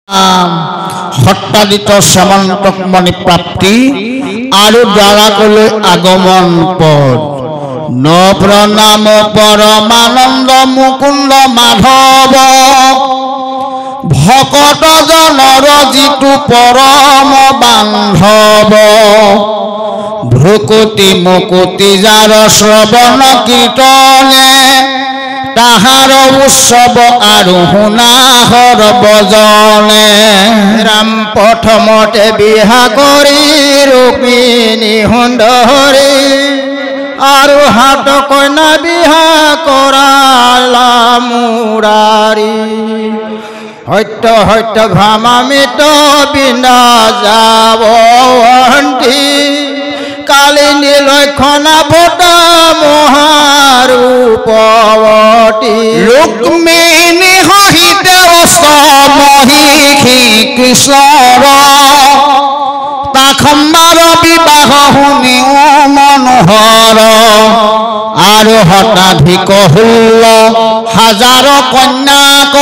সত্তাদিত শ্যামন্তক মণি প্ৰাপ্তি আৰু দ্বাৰাকলৈ আগমন পদ ন প্ৰণাম পৰমানন্দ মুকুন্দ মাধৱ ভকত জনৰ যিটো পৰম বান্ধৱ ভ্ৰুকুটি মুকুটি যাৰ শ্ৰৱণ কীৰ্তনে তাহাৰ উৎসৱ আৰু শুনাহৰ বজনে ৰাম প্ৰথমতে বিহা কৰি ৰুক্মিণী সুন্দৰী আৰু হাত কন্যা বিহা কৰালা মুৰাৰী সত্য সত্য ভামামিত বিন্দা যাৱন্তী কালিনী লক্ষণা ভটা মহাৰূপৱতী ৰুক্মিণী সহিতে মহিষী কৃষ্ণৰ তাখম্বাৰ বিবাহ শুনি মনোহৰ আৰু শতাধিক 16,000 কন্যাক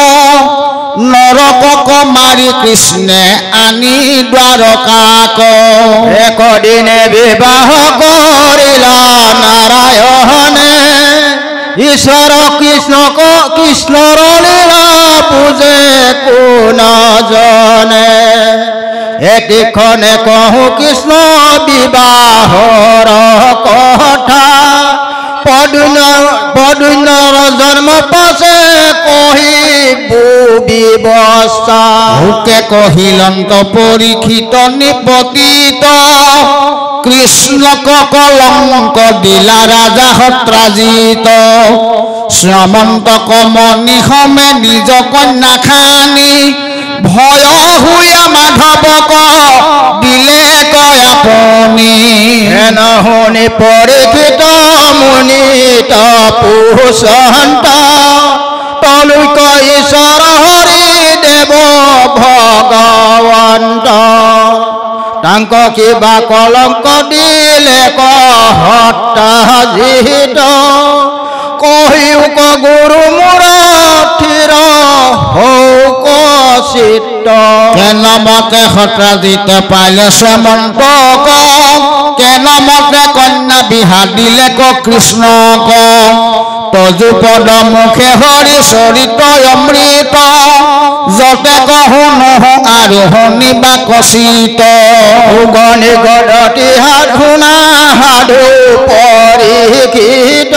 নৰকক মাৰি কৃষ্ণে আনি দ্বাৰকাক একদিনে বিবাহ কৰিলা নাৰায়ণে ঈশ্বৰ কৃষ্ণক কৃষ্ণৰ লীলা পূজে কোন জনে এটিখনে কহো কৃষ্ণ বিবাহৰ কথা পদুনৰ জন্ম পাছে কহিব ব্যৱস্থা ভোকে কহিলন্ত পৰীক্ষিত নিপতিত কৃষ্ণক কলংক দিলা ৰাজা সত্ৰাজিত শ্যামন্তক মণি সমেত নিজ কন্যা খানি ভয় হুয়া মাধৱক দিলে কয় আপুনি নহনি পৰীক্ষিত মুনি তপোসন্ত তলুক ঈশ্বৰ হৰি দেৱ ভগৱন্ত তাংক কিবা কলংক দিলে হত্যাজিত কহিউক গুৰু মূৰ থিৰ হৌক চিত্ত কেনমতে সত্ৰাজিত পাইলে শ্যামন্তক কেনমতে কন্যা বিহা দিলে কৃষ্ণক তজুপদ মুখে হৰি চৰিত অমৃত যতে কহো নহো আৰু শুনিবা কচিত উগনি গদতি শুনা সাধু পৰীক্ষিত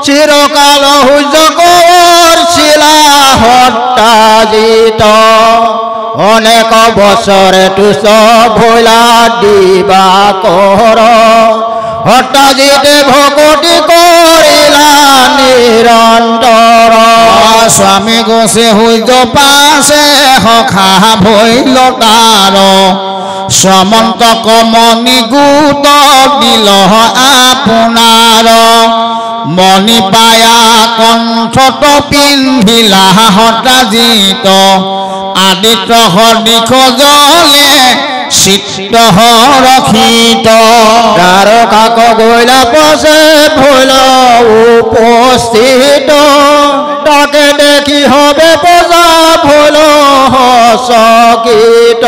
চিৰকাল সূৰ্যকৰ শিলা সত্যাজিত অনেক বছৰে তুচ ভৈলা দিবা কৰ সত্যাজিতে ভকতি কৰিলা নিৰন্তৰ স্বামী গছে সূৰ্য পাছে সখা ভৈল তাৰ শ্যামন্তক মণি গোট দিল আপোনাৰ মণি পায়া কণ্ঠত পিন্ধিলা সত্ৰাজিত আদিত্য দিশ জলে চিত্ত ৰক্ষিত দ্বাৰকাক গৈলা পছে ভৈল উপস্থিত তাকে দেখি হবে পজা ভৈল চকিত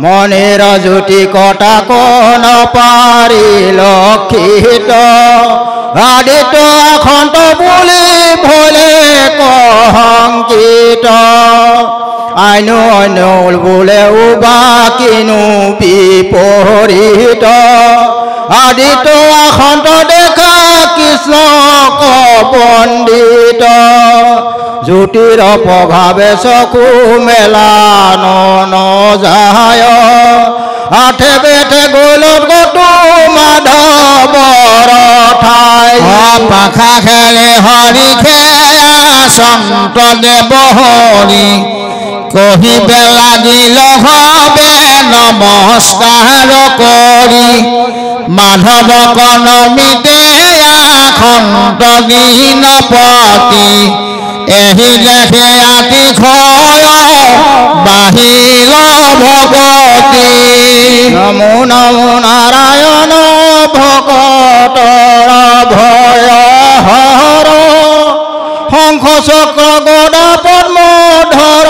মণিৰ জ্যোতি কটা কন পাৰি লক্ষিত আদিত্য আখন্ত বুলি ভৈলে কহংকিত আইনো অন্য বোলে উবা কিনো বিপৰীত আদিত্য আখন্ত দেখা কৃষ্ণক পণ্ডিত জ্যোতিৰ প্ৰভাৱে চকু মেলা নযায় আঠে বেঠে গলত গতো মাধৱৰ ঠাই পাখা খেলে হৰি খেয়া সন্ত দেৱ হৰি কহিবে লাগিল হবে নমস্কাৰ কৰি মাধৱক নমিতে আখন্ত দীনপতি এহি দেখে আতি ক্ষয় বাহিল ভগতি নমো নমো নাৰায়ণ ভকতৰ ভয় হৰ শংখ চক্র গদা পদ্ম ধর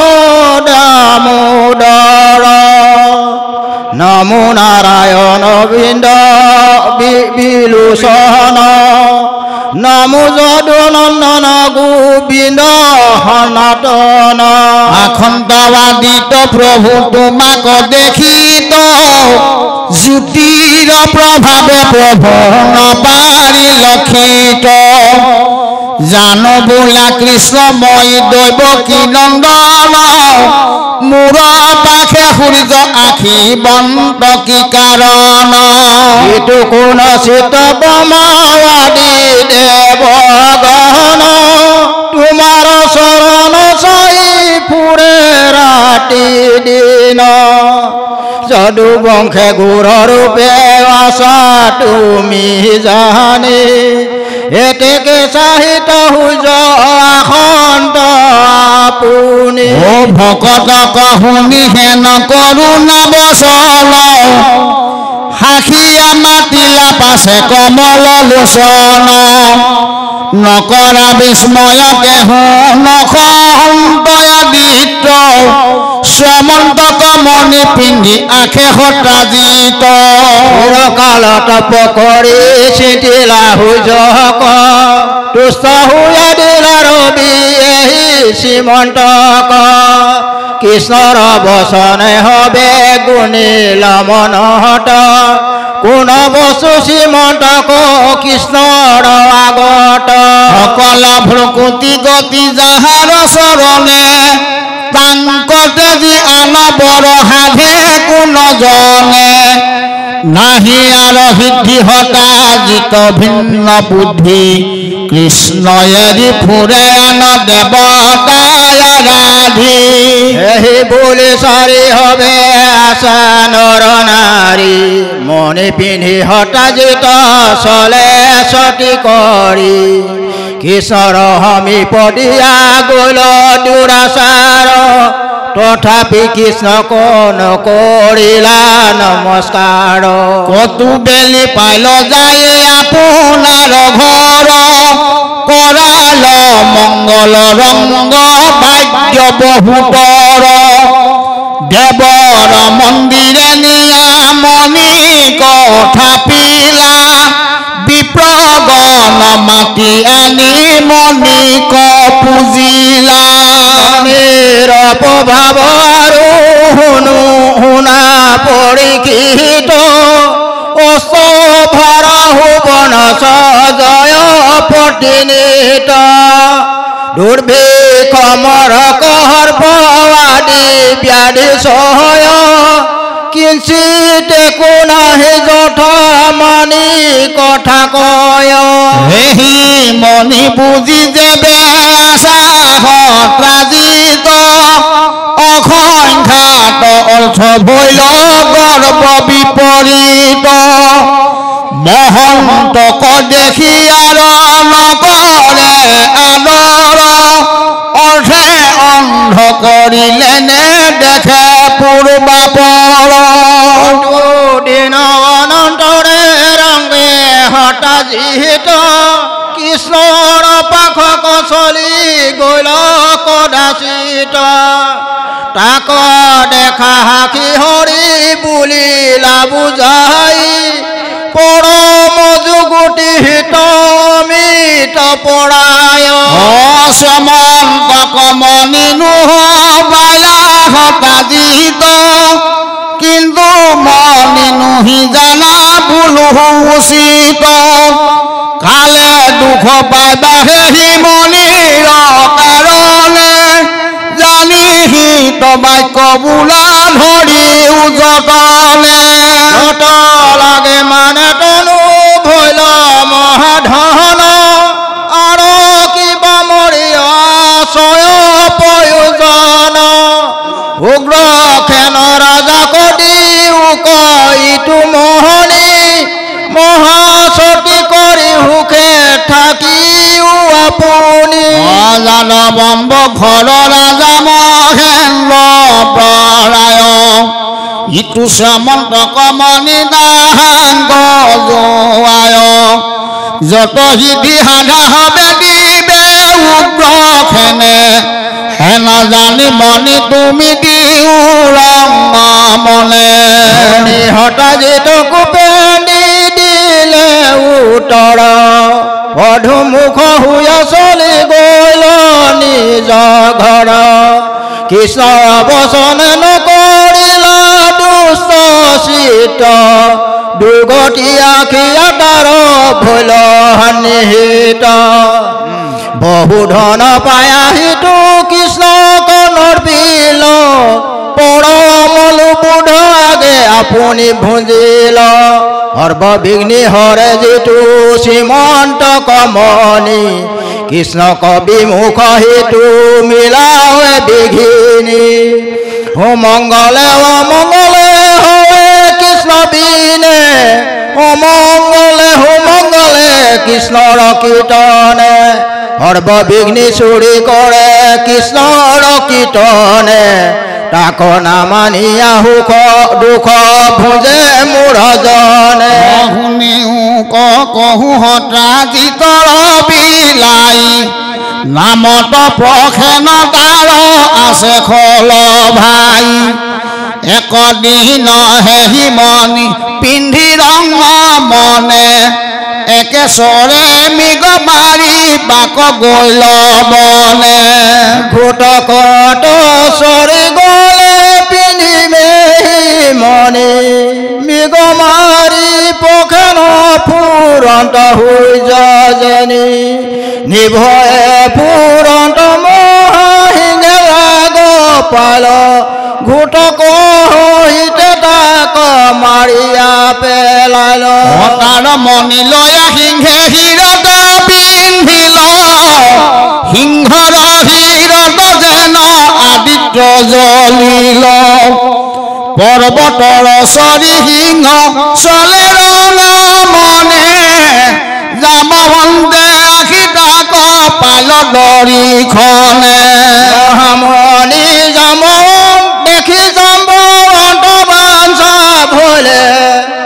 নমো নারায়ণ বৃন্দ বিলোচন নমো যদুনন্দন গোবিন্দ সনাতন আখণ্ডবাদিত প্রভু তোমাক দেখিত জ্যোতির প্রভাবে প্রভু নপারি লক্ষিত জানো বোলা কৃষ্ণময় দৈব কি নন্দন মূর পাখে সূর্য আখি বন্ত কি কারণ ইটো কোন চিত ব্ৰহ্মাদি দেৱগণ তোমাৰ চৰণ চাই ফুৰে ৰাতি দিন যদু বংশে গুৰ ৰূপে আছা তুমি জানি এতেকে চাহিত সূৰ্য আসন্ত আপুনি ও ভকত শুনি হেন কৰুণা বচল হাসিয়া মাতিলা পাছে কমল লোচন নকৰা বিস্ময় কেহু নখন্তয়াদিত্য শ্ৰমন্তক মণি পিন্ধি আখে সত্ৰাজিত কালত পকৰি চিটিলা সূৰ্যক তুষ্ট হৈ দিলা ৰবি শ্ৰীমন্তক কৃষ্ণৰ বচনে হবে গুণিল মনহত কোন বস্তু শ্ৰীমন্তক কৃষ্ণৰ আগত সকল ভ্ৰকুতি গতি যাহাৰ চৰণে তাংকতে যি আন বৰ সাধে কোন জনে নাহি আৰু সিদ্ধি হতা জিত ভিন্ন বুদ্ধি কৃষ্ণয়েৰি ফুৰে আন দেৱতায় ৰাধি এহি বুলি চাৰি হবে আছা নৰ নাৰী মণি পিন্ধি হতাজিত চলে সতী কৰি কৃষ্ণৰ সমীপ দিয়া গল দুৰাচাৰ তথাপি কৃষ্ণক নকৰিলা নমস্কাৰ কতু বেলি পাইল যায় আপোনাৰ ঘৰ কৰাল মংগল ৰংগ ভাগ্য বহুতৰ দেৱৰ মন্দিৰে নিয়া মণি কথাপিলা বিপ্ৰগণ মাতি আনি মণিক পুজিলা প্ৰভাৱ আৰু শুনা পৰীক্ষিত অস্তভাৰ ভুৱন সজয় প্ৰতিনিত দুৰ্ভিক্ষমৰ কৰ্পৱাদী ব্যাধি সহয় কিঞ্চিত একো নাহি যথা মানি কথা কয় হেহি মণি বুজি যেবে আশা সত্ৰাজিত অসংখ্যাত অৰ্থ ভৈল গৰ্ব বিপৰীত মহন্তক দেখি আৰু নকৰে আদৰ অৰ্থে অন্ধ কৰিলে নে দেখে পূৰ্বাপৰ দিন অনন্তৰে ৰঙে হতাজিত কৃষ্ণৰ পাখক চলি গল কদাচিত তাক দেখা সাক্ষী হৰি বুলিলা বুজাই পৰম যুগুটি হিত মিত পৰায় শ্যামন্তক মণি নুহবাইলা হতাজিত কিন্তু মণি নুহি জানা ভুল উচিত কালে দুখ পাইবা হেহি মণিৰ কাৰণে জানি হিত বাক্য বোলা ধৰি উজতনে যত লাগে মানে তনু ভৈল মহাধন আৰু কিবা মৰি আশয় প্ৰয়োজন উগ্ৰ খেন ৰাজা কদি ইটো মোহনী মহাসতী কৰি সুখে থাকিও আপুনি অজান বম্ব ঘৰ ৰাজা মহেন্দ্ৰ পৰায় ইটো শ্যামন্তক মণি দাহাংগ যোৱায় যত সিদ্ধি সাধা হবে দিবে উগ্ৰ খেনে হেন জানি মণি তুমি দিও ৰঙ মনে হতা যিটো কোপেনি দিলে উত্তৰ অধুমুখ হৈ চলি গ'ল নিজ ঘৰ কৃষ্ণৰ বচন নকৰিলা দুষ্ট চিত্ত দুৰ্গতি আখিয়া তাৰ ভৈল নিহিত বহু ধন পাই আহিতো কৃষ্ণ কণৰ বিল পৰমলু বুধ আগে আপুনি ভুজিল সৰ্ববিঘ্নি হৰে যিটো শ্ৰীমন্ত কমনি কৃষ্ণ কবি মুখ হেতু মিলাৱে বিঘিনি সুমংগলে অমংগলে হয় কৃষ্ণ বিনে অমংগলে সুমংগলে কৃষ্ণৰ কীৰ্তনে সৰ্ববিঘ্নি চুৰি কৰে কৃষ্ণৰ কীৰ্তনে তাক নামানিয়া সুখ দুখ ভুজে মোৰ জনে শুনিও কহু হতা জিতৰ বিলাই নামত প্ৰখেন তাৰ আছে খল ভাই একদিন হেহি মণি পিন্ধি ৰঙ মনে একেচৰে মৃগ মাৰি বাক গ'ল বনে ঘোটকত চৰি গ'লে পিন্ধি মেহি মণি মৃগ মাৰি পখেন ফুৰন্ত হৈ যজনী নিভয়ে ফুৰন্ত মহিঙে গোপাল ঘোটক সহিতে তাক মাৰিয়া পেলাল তাৰ মণি লৈ সিংহে শিৰত পিন্ধিল সিংহৰ শিৰত যেন আদিত্য জ্বলিল পৰ্বতৰ চৰি সিংহ চলে ৰঙ মনে যামৱন্তে আখি তাক পাল দৰিখনে মণি যাম দেখি যাম্বন্ত বাঞ্ছা ভলে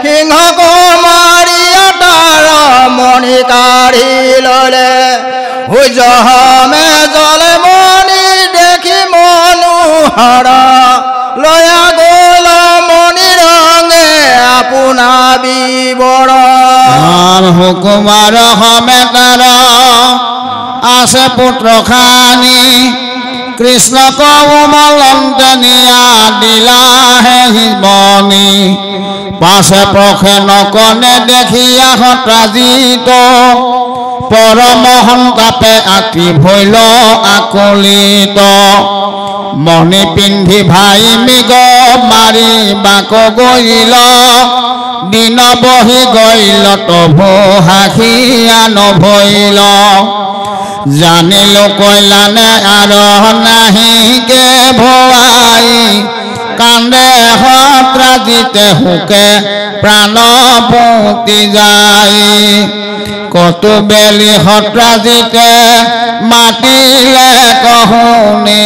সিংহক মাৰিয়া তাৰ মণি কাঢ়ি ললে সূৰ্যহমে জলে মণি দেখি মনোহৰ লয়া গ'ল মণি ৰঙে আপোনা বিৱৰণ সুকুমাৰ সমেতাৰ আছে পুত্ৰ খানি কৃষ্ণ কমলন্তে নিয়া দিলাহে জীৱনী পাছে প্ৰখেন কনে দেখিয়া সত্ৰাজিত পৰম সন্তাপে আঁকি ভৈল আকুলিত মণি পিন্ধি ভাই মৃগ মাৰি বাক গইল দিন বহি গইল তভু হাঁহিয়া নভৈল জানিলো কইলানে আৰু নাহিকে ভুৱাই কান্দে সত্ৰাজিতে হুকে প্ৰাণ পুতি যায় কতু বেলি সত্ৰাজিতে মাতিলে কহুনি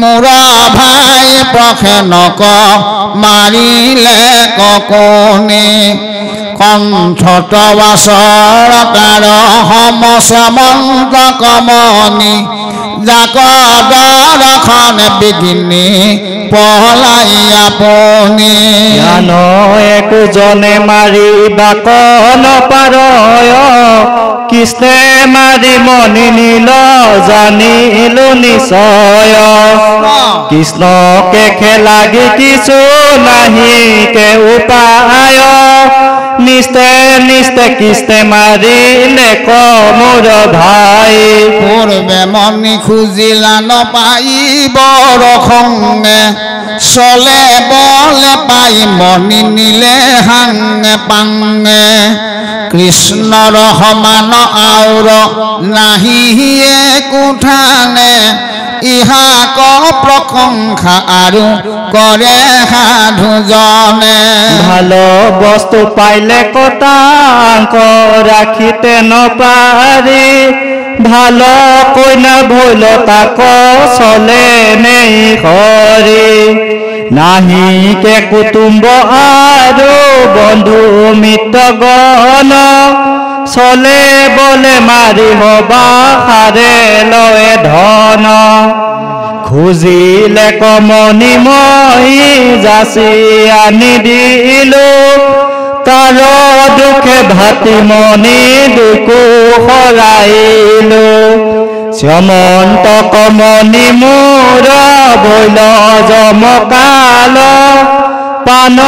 মোৰ ভাই প্ৰখেনক মাৰিলে ককনি কণ্ঠত বাচৰ তাৰ সমসমন্ত কমনি যাক দৰ্শন বিঘিনি পলাই আপুনি জ্ঞান একোজনে মাৰি বাক নপাৰয় কৃষ্ণে মাৰি মণি নিল জানিলো নিশ্চয় কৃষ্ণকে খেলাগি কিছু নাহিকে উপায় নিস্তে নিস্তে কৃষ্ণে মাৰিলে মোৰ ভাই পূৰ্বে মণি খুজিলা নপাই বৰ খঙে চলে বলে পাই মণি নিলে হাঙে পাঙে কৃষ্ণৰ সমান আউৰ নাহিয়ে কোঠানে ইহাক প্ৰশংসা আৰু কৰে সাধুজনে ভাল বস্তু পাইলে কটাংক ৰাখিতে নপাৰি ভাল কইনা ভৈল তাক চলে নেই হৰি নাহিকে কুটুম্ব আৰু বন্ধু মিত্ৰগণ চলে বলে মাৰি হবা হাৰে লয় ধন খুজিলে কমনি মই যাচি আনি দিলো তাৰ দুখে ভাতিমণি দুকু সৰাইলো শ্যামন্ত কমনি মোৰ বৈল জমকাল পান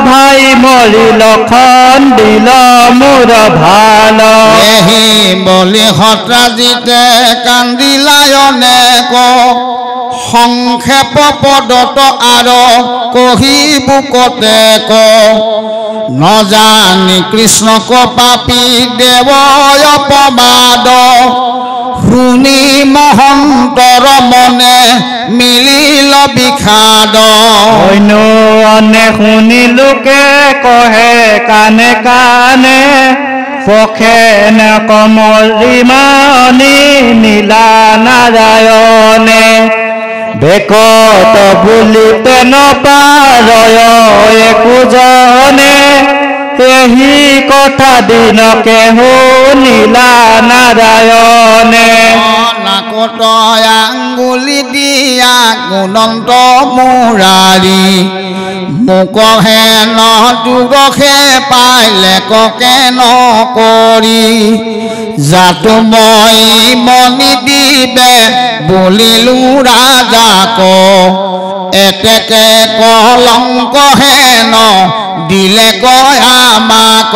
ভাই মৰিল খন্দিল মোৰ ভাল এহি বলি সত্ৰাজিতে কান্দিলায়নে ক সংক্ষেপ পদত আৰু কহি বুকতে ক নজানি কৃষ্ণক পাপী দেৱ অপবাদ শুনি মহন্তৰ মনে মিলিল বিষাদ অন্য অনে শুনিলোকে কহে কানে কানে পখেন কমলিমানি নীলা নাৰায়ণে বেকত বুলিতে নপাৰয় একোজনে এহি কথা দিনকে শুনিলা নাৰায়ণে নাকত আঙ্গুলি দিয়া গুণন্ত মুৰাৰী মুকহে ন যুগহে পাইলে ককে নকৰি জাতো মই মনি দিবে বুলিলো ৰাজাক এতেকে কলংক হেন দিলে কয় আমাক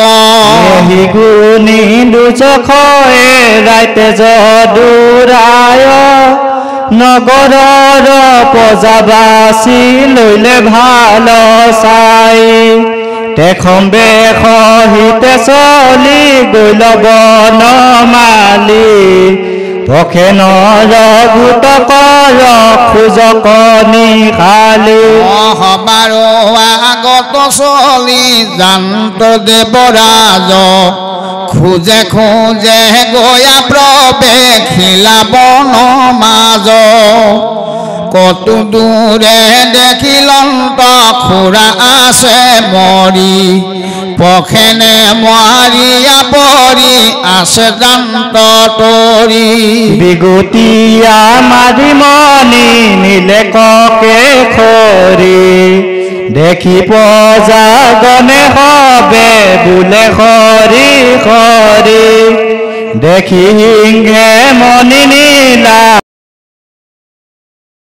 এহি গুণী দুচখয়ে ৰাইতে যদুৰায় নগৰৰ প্ৰজাবাসী লইলে ভাল চাই তেখম্বে সহিতে চলি গল বনমালী পখে নৰভূত কৰ খোজক নিশালি বাৰু আগত চলি জান্ত দেৱৰাজ খোজে খোজে গয়া প্ৰৱেশিলা বন মাজ কতো দূৰে দেখিলন্ত খুৰা আছে মৰি পখেনে মাৰিয়া পৰি আছে জান্ত তৰি বিগুটিয়া মাৰিমণি নিলে ককে খৰি দেখি প্ৰজাগণে হবে বোলে খৰি খৰি দেখি সিংহে মণি নীলা